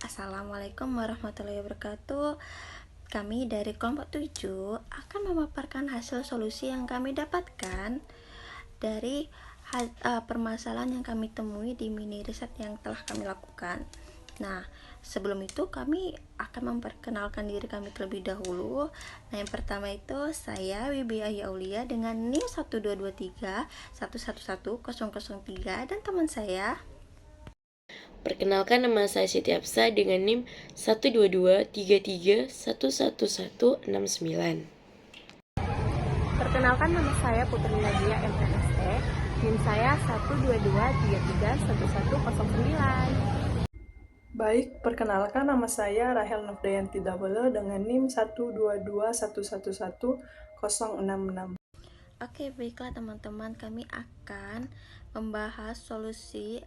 Assalamualaikum warahmatullahi wabarakatuh. Kami dari kelompok 7 akan memaparkan hasil solusi yang kami dapatkan dari permasalahan yang kami temui di mini riset yang telah kami lakukan. Nah, sebelum itu kami akan memperkenalkan diri kami terlebih dahulu. Nah, yang pertama itu saya Wibi Ayu Aulia dengan NIM 1223 111003 dan teman saya. Perkenalkan, nama saya Siti Hafsah dengan NIM 12233111169. Perkenalkan, nama saya Putri Nadia MPST, NIM saya 122331109. Baik, perkenalkan nama saya Rahel Nofdayanti Dabele dengan NIM 122111066. Oke, baiklah teman-teman, kami akan membahas solusi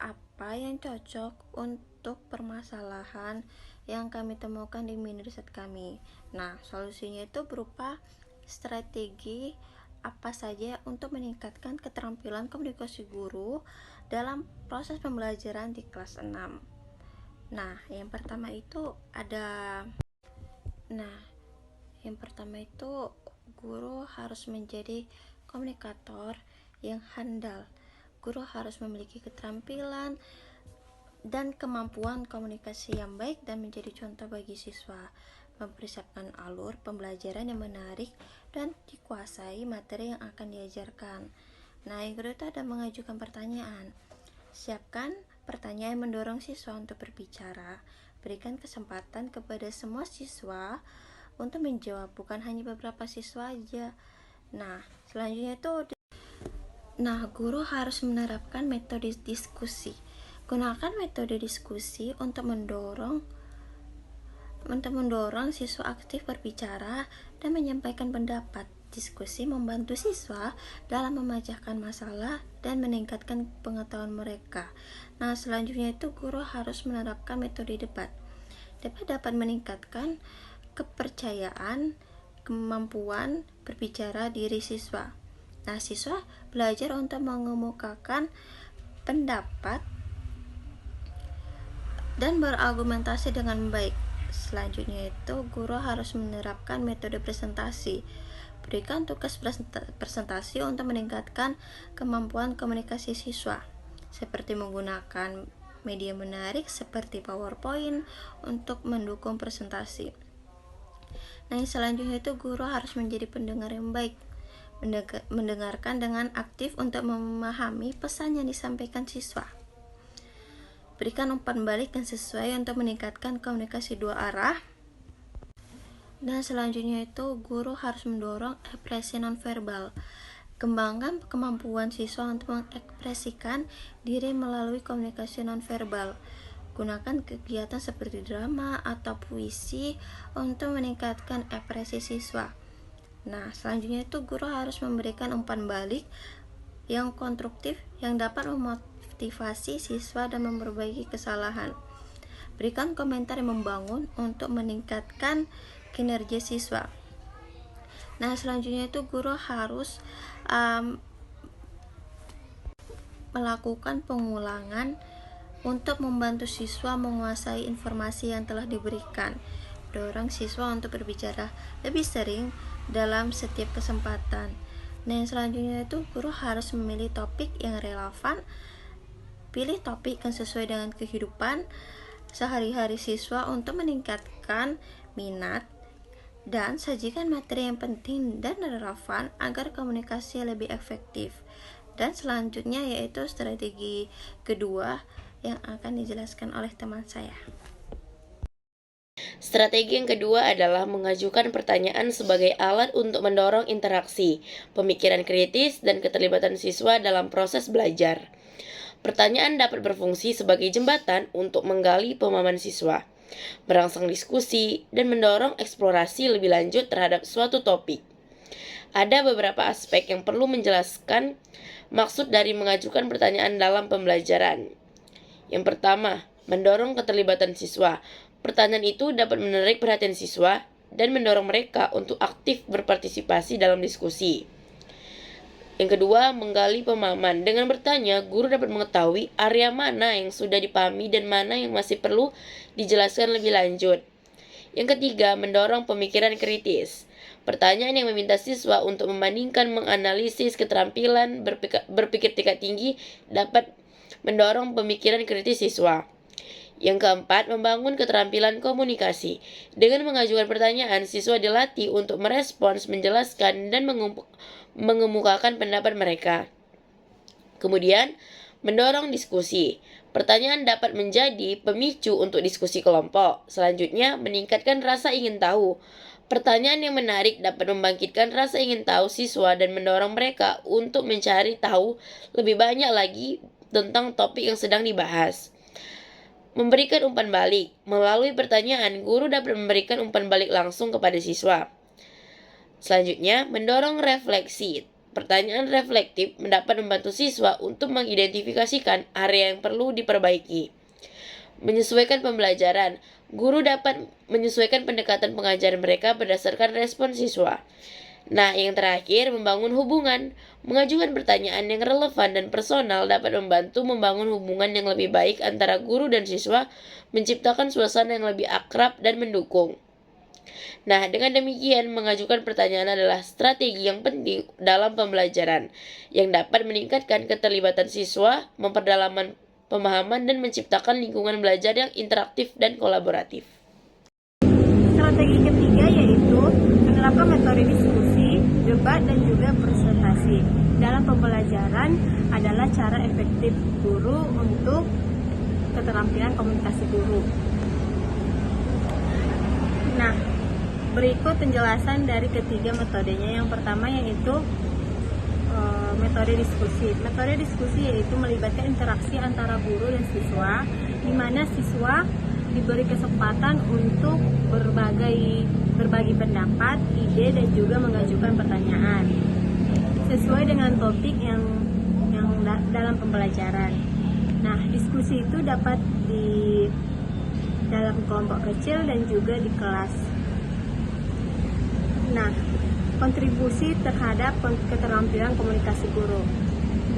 apa yang cocok untuk permasalahan yang kami temukan di mini riset kami. Nah, solusinya itu berupa strategi apa saja untuk meningkatkan keterampilan komunikasi guru dalam proses pembelajaran di kelas 6. Nah, yang pertama itu guru harus menjadi komunikator yang handal. Guru harus memiliki keterampilan dan kemampuan komunikasi yang baik dan menjadi contoh bagi siswa, mempersiapkan alur pembelajaran yang menarik dan dikuasai materi yang akan diajarkan. Nah, yang kedua itu ada mengajukan pertanyaan. Siapkan pertanyaan yang mendorong siswa untuk berbicara. Berikan kesempatan kepada semua siswa untuk menjawab, bukan hanya beberapa siswa aja. Nah, selanjutnya itu guru harus menerapkan metode diskusi. Gunakan metode diskusi untuk mendorong siswa aktif berbicara dan menyampaikan pendapat. Diskusi membantu siswa dalam memecahkan masalah dan meningkatkan pengetahuan mereka. Nah, selanjutnya itu guru harus menerapkan metode debat. Debat dapat meningkatkan kepercayaan, kemampuan berbicara diri siswa. Nah, siswa belajar untuk mengemukakan pendapat dan berargumentasi dengan baik. Selanjutnya itu guru harus menerapkan metode presentasi. Berikan tugas presentasi untuk meningkatkan kemampuan komunikasi siswa, seperti menggunakan media menarik seperti PowerPoint untuk mendukung presentasi. Nah, yang selanjutnya itu guru harus menjadi pendengar yang baik, mendengarkan dengan aktif untuk memahami pesan yang disampaikan siswa. Berikan umpan balik yang sesuai untuk meningkatkan komunikasi dua arah. Dan selanjutnya itu guru harus mendorong ekspresi nonverbal. Kembangkan kemampuan siswa untuk mengekspresikan diri melalui komunikasi nonverbal. Gunakan kegiatan seperti drama atau puisi untuk meningkatkan ekspresi siswa. Nah, selanjutnya itu guru harus memberikan umpan balik yang konstruktif yang dapat memotivasi siswa dan memperbaiki kesalahan. Berikan komentar yang membangun untuk meningkatkan kinerja siswa. Nah, selanjutnya itu guru harus melakukan pengulangan untuk membantu siswa menguasai informasi yang telah diberikan. Dorong siswa untuk berbicara lebih sering dalam setiap kesempatan. Nah, yang selanjutnya itu guru harus memilih topik yang relevan. Pilih topik yang sesuai dengan kehidupan sehari-hari siswa untuk meningkatkan minat, dan sajikan materi yang penting dan relevan agar komunikasi lebih efektif. Dan selanjutnya yaitu strategi kedua yang akan dijelaskan oleh teman saya. Strategi yang kedua adalah mengajukan pertanyaan sebagai alat untuk mendorong interaksi, pemikiran kritis, dan keterlibatan siswa dalam proses belajar. Pertanyaan dapat berfungsi sebagai jembatan untuk menggali pemahaman siswa, merangsang diskusi, dan mendorong eksplorasi lebih lanjut terhadap suatu topik. Ada beberapa aspek yang perlu menjelaskan maksud dari mengajukan pertanyaan dalam pembelajaran. Yang pertama, mendorong keterlibatan siswa. Pertanyaan itu dapat menarik perhatian siswa dan mendorong mereka untuk aktif berpartisipasi dalam diskusi. Yang kedua, menggali pemahaman. Dengan bertanya, guru dapat mengetahui area mana yang sudah dipahami dan mana yang masih perlu dijelaskan lebih lanjut. Yang ketiga, mendorong pemikiran kritis. Pertanyaan yang meminta siswa untuk membandingkan, menganalisis keterampilan berpikir tingkat tinggi dapat mendorong pemikiran kritis siswa. Yang keempat, membangun keterampilan komunikasi. Dengan mengajukan pertanyaan, siswa dilatih untuk merespons, menjelaskan, dan mengemukakan pendapat mereka. Kemudian, mendorong diskusi. Pertanyaan dapat menjadi pemicu untuk diskusi kelompok. Selanjutnya, meningkatkan rasa ingin tahu. Pertanyaan yang menarik dapat membangkitkan rasa ingin tahu siswa dan mendorong mereka untuk mencari tahu lebih banyak lagi tentang topik yang sedang dibahas. Memberikan umpan balik. Melalui pertanyaan, guru dapat memberikan umpan balik langsung kepada siswa. Selanjutnya, mendorong refleksi. Pertanyaan reflektif dapat membantu siswa untuk mengidentifikasikan area yang perlu diperbaiki. Menyesuaikan pembelajaran. Guru dapat menyesuaikan pendekatan pengajaran mereka berdasarkan respon siswa. Nah, yang terakhir, membangun hubungan. Mengajukan pertanyaan yang relevan dan personal dapat membantu membangun hubungan yang lebih baik antara guru dan siswa, menciptakan suasana yang lebih akrab dan mendukung. Nah, dengan demikian, mengajukan pertanyaan adalah strategi yang penting dalam pembelajaran, yang dapat meningkatkan keterlibatan siswa, memperdalam pemahaman, dan menciptakan lingkungan belajar yang interaktif dan kolaboratif. Strategi ketiga yaitu menerapkan metode diskusi, debat, dan juga presentasi dalam pembelajaran adalah cara efektif guru untuk keterampilan komunikasi guru. Nah, berikut penjelasan dari ketiga metodenya. Yang pertama yaitu metode diskusi. Metode diskusi yaitu melibatkan interaksi antara guru dan siswa, di mana siswa diberi kesempatan untuk berbagi pendapat, ide, dan juga mengajukan pertanyaan sesuai dengan topik yang dalam pembelajaran. Nah, diskusi itu dapat di dalam kelompok kecil dan juga di kelas. Nah, kontribusi terhadap keterampilan komunikasi guru.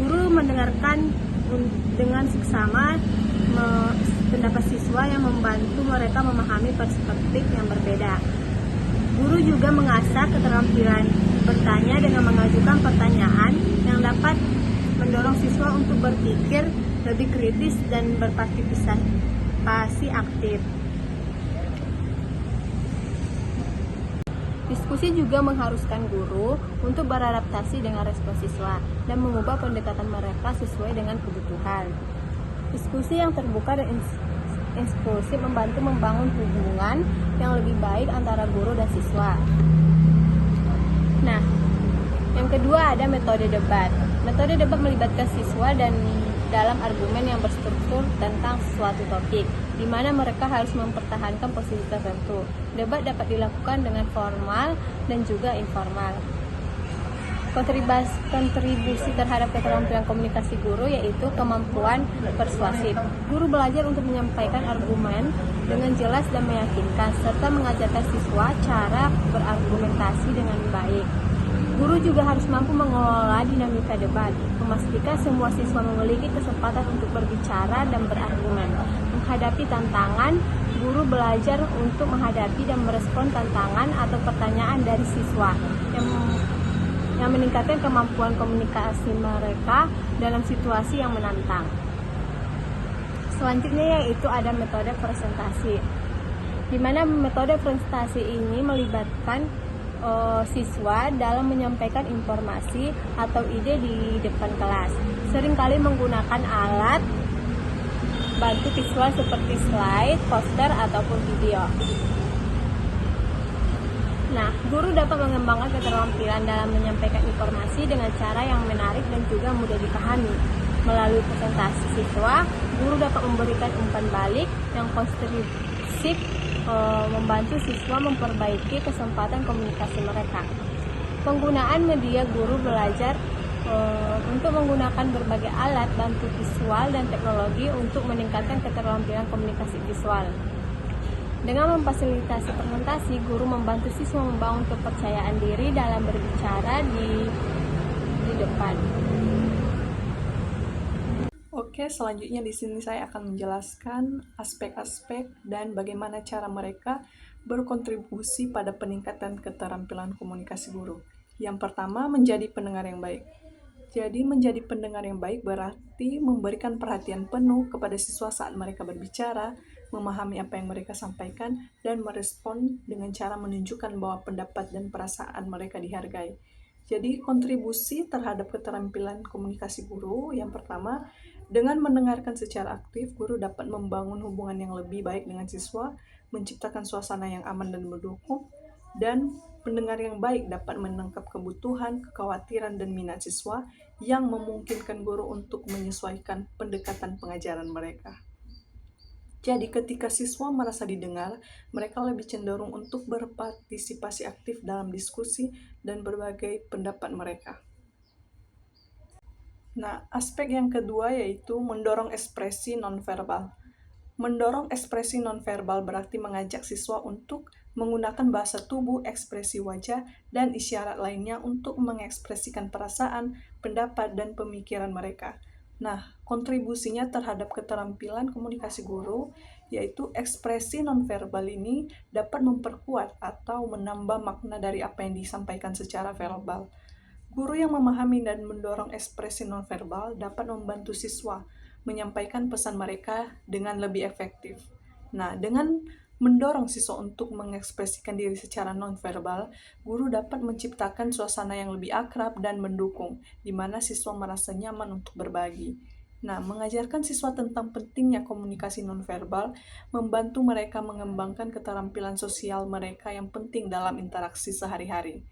Guru mendengarkan dengan seksama pendapat siswa yang membantu mereka memahami perspektif yang berbeda. Guru juga mengasah keterampilan bertanya dengan mengajukan pertanyaan yang dapat mendorong siswa untuk berpikir lebih kritis dan berpartisipasi aktif. Diskusi juga mengharuskan guru untuk beradaptasi dengan respons siswa dan mengubah pendekatan mereka sesuai dengan kebutuhan. Diskusi yang terbuka dan inklusif membantu membangun hubungan yang lebih baik antara guru dan siswa. Nah, yang kedua ada metode debat. Metode debat melibatkan siswa dan dalam argumen yang berstruktur tentang suatu topik, di mana mereka harus mempertahankan posisi tertentu. Debat dapat dilakukan dengan formal dan juga informal. Kontribusi terhadap keterampilan komunikasi guru yaitu kemampuan persuasif. Guru belajar untuk menyampaikan argumen dengan jelas dan meyakinkan, serta mengajarkan siswa cara berargumentasi dengan baik. Guru juga harus mampu mengelola dinamika debat, memastikan semua siswa memiliki kesempatan untuk berbicara dan berargumen. Menghadapi tantangan, guru belajar untuk menghadapi dan merespon tantangan atau pertanyaan dari siswa yang meningkatkan kemampuan komunikasi mereka dalam situasi yang menantang. Selanjutnya yaitu ada metode presentasi, di mana metode presentasi ini melibatkan siswa dalam menyampaikan informasi atau ide di depan kelas. Seringkali menggunakan alat bantu visual seperti slide, poster, ataupun video. Nah, guru dapat mengembangkan keterampilan dalam menyampaikan informasi dengan cara yang menarik dan juga mudah dipahami. Melalui presentasi siswa, guru dapat memberikan umpan balik yang konstruktif, membantu siswa memperbaiki kesempatan komunikasi mereka. Penggunaan media guru belajar untuk menggunakan berbagai alat bantu visual dan teknologi untuk meningkatkan keterampilan komunikasi visual. Dengan memfasilitasi presentasi, guru membantu siswa membangun kepercayaan diri dalam berbicara di di depan. Oke, selanjutnya di sini saya akan menjelaskan aspek-aspek dan bagaimana cara mereka berkontribusi pada peningkatan keterampilan komunikasi guru. Yang pertama, menjadi pendengar yang baik. Jadi, menjadi pendengar yang baik berarti memberikan perhatian penuh kepada siswa saat mereka berbicara, memahami apa yang mereka sampaikan, dan merespon dengan cara menunjukkan bahwa pendapat dan perasaan mereka dihargai. Jadi, kontribusi terhadap keterampilan komunikasi guru, yang pertama, dengan mendengarkan secara aktif, guru dapat membangun hubungan yang lebih baik dengan siswa, menciptakan suasana yang aman dan mendukung, dan pendengar yang baik dapat menangkap kebutuhan, kekhawatiran, dan minat siswa yang memungkinkan guru untuk menyesuaikan pendekatan pengajaran mereka. Jadi ketika siswa merasa didengar, mereka lebih cenderung untuk berpartisipasi aktif dalam diskusi dan berbagai pendapat mereka. Nah, aspek yang kedua yaitu mendorong ekspresi nonverbal. Mendorong ekspresi nonverbal berarti mengajak siswa untuk menggunakan bahasa tubuh, ekspresi wajah, dan isyarat lainnya untuk mengekspresikan perasaan, pendapat, dan pemikiran mereka. Nah, kontribusinya terhadap keterampilan komunikasi guru, yaitu ekspresi nonverbal ini dapat memperkuat atau menambah makna dari apa yang disampaikan secara verbal. Guru yang memahami dan mendorong ekspresi nonverbal dapat membantu siswa menyampaikan pesan mereka dengan lebih efektif. Nah, dengan mendorong siswa untuk mengekspresikan diri secara nonverbal, guru dapat menciptakan suasana yang lebih akrab dan mendukung, di mana siswa merasa nyaman untuk berbagi. Nah, mengajarkan siswa tentang pentingnya komunikasi nonverbal membantu mereka mengembangkan keterampilan sosial mereka yang penting dalam interaksi sehari-hari.